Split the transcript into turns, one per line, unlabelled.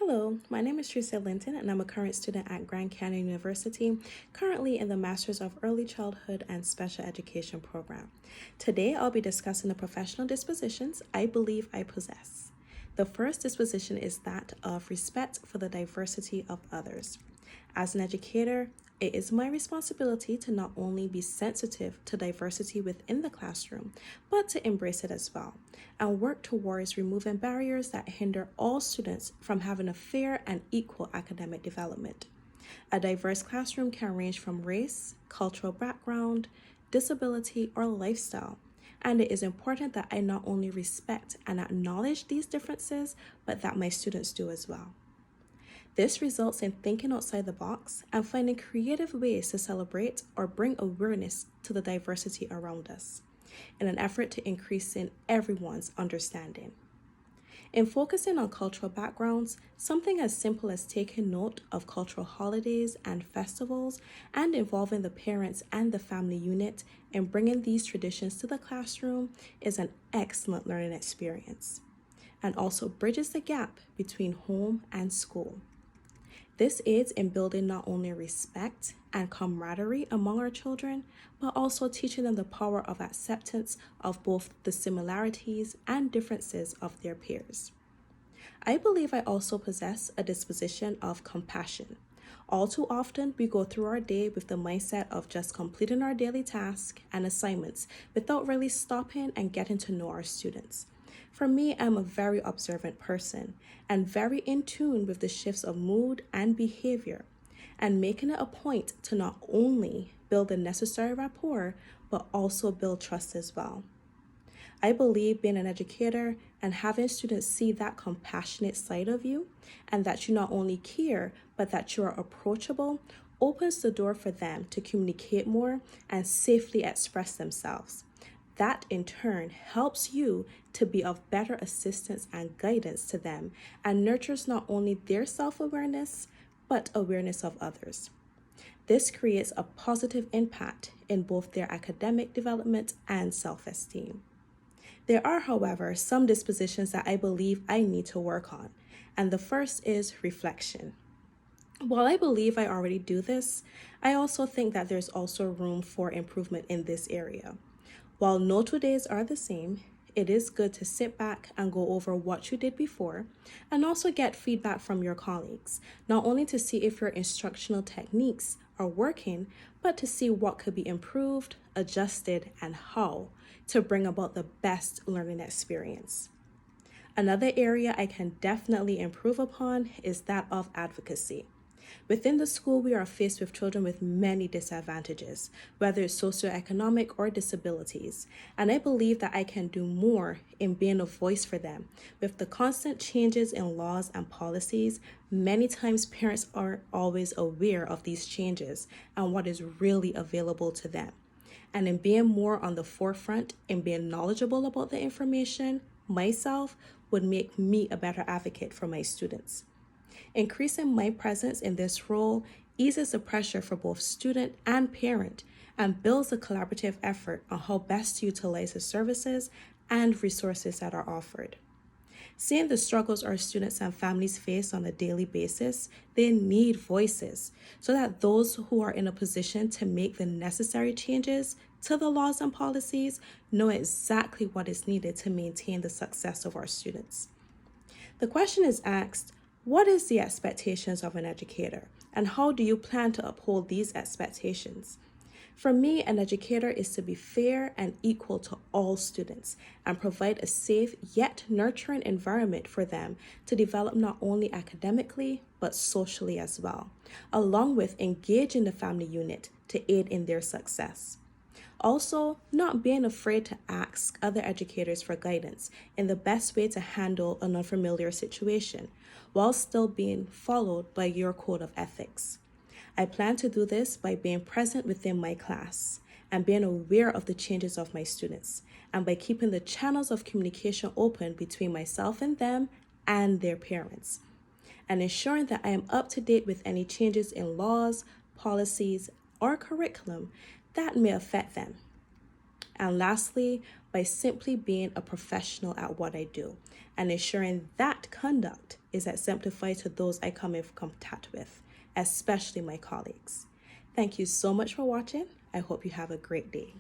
Hello, my name is Teresa Linton, and I'm a current student at Grand Canyon University, currently in the Masters of Early Childhood and Special Education program. Today, I'll be discussing the professional dispositions I believe I possess. The first disposition is that of respect for the diversity of others. As an educator, it is my responsibility to not only be sensitive to diversity within the classroom, but to embrace it as well, and work towards removing barriers that hinder all students from having a fair and equal academic development. A diverse classroom can range from race, cultural background, disability, or lifestyle, and it is important that I not only respect and acknowledge these differences, but that my students do as well. This results in thinking outside the box and finding creative ways to celebrate or bring awareness to the diversity around us, in an effort to increase in everyone's understanding. In focusing on cultural backgrounds, something as simple as taking note of cultural holidays and festivals and involving the parents and the family unit in bringing these traditions to the classroom is an excellent learning experience, and also bridges the gap between home and school. This aids in building not only respect and camaraderie among our children, but also teaching them the power of acceptance of both the similarities and differences of their peers. I believe I also possess a disposition of compassion. All too often, we go through our day with the mindset of just completing our daily tasks and assignments without really stopping and getting to know our students. For me, I'm a very observant person and very in tune with the shifts of mood and behavior, and making it a point to not only build the necessary rapport, but also build trust as well. I believe being an educator and having students see that compassionate side of you, and that you not only care, but that you are approachable, opens the door for them to communicate more and safely express themselves. That in turn helps you to be of better assistance and guidance to them, and nurtures not only their self-awareness, but awareness of others. This creates a positive impact in both their academic development and self-esteem. There are, however, some dispositions that I believe I need to work on, and the first is reflection. While I believe I already do this, I also think that there's also room for improvement in this area. While no 2 days are the same, it is good to sit back and go over what you did before, and also get feedback from your colleagues, not only to see if your instructional techniques are working, but to see what could be improved, adjusted, and how to bring about the best learning experience. Another area I can definitely improve upon is that of advocacy. Within the school, we are faced with children with many disadvantages, whether it's socioeconomic or disabilities, and I believe that I can do more in being a voice for them. With the constant changes in laws and policies, many times parents aren't always aware of these changes and what is really available to them. And in being more on the forefront and being knowledgeable about the information, myself would make me a better advocate for my students. Increasing my presence in this role eases the pressure for both student and parent, and builds a collaborative effort on how best to utilize the services and resources that are offered. Seeing the struggles our students and families face on a daily basis, they need voices so that those who are in a position to make the necessary changes to the laws and policies know exactly what is needed to maintain the success of our students. The question is asked, what is the expectations of an educator, and how do you plan to uphold these expectations? For me, an educator is to be fair and equal to all students and provide a safe yet nurturing environment for them to develop not only academically, but socially as well, along with engaging the family unit to aid in their success. Also, not being afraid to ask other educators for guidance in the best way to handle an unfamiliar situation, while still being followed by your code of ethics. I plan to do this by being present within my class and being aware of the changes of my students, and by keeping the channels of communication open between myself and them and their parents, and ensuring that I am up to date with any changes in laws, policies, or curriculum that may affect them. And lastly, by simply being a professional at what I do and ensuring that conduct is exemplified to those I come in contact with, especially my colleagues. Thank you so much for watching. I hope you have a great day.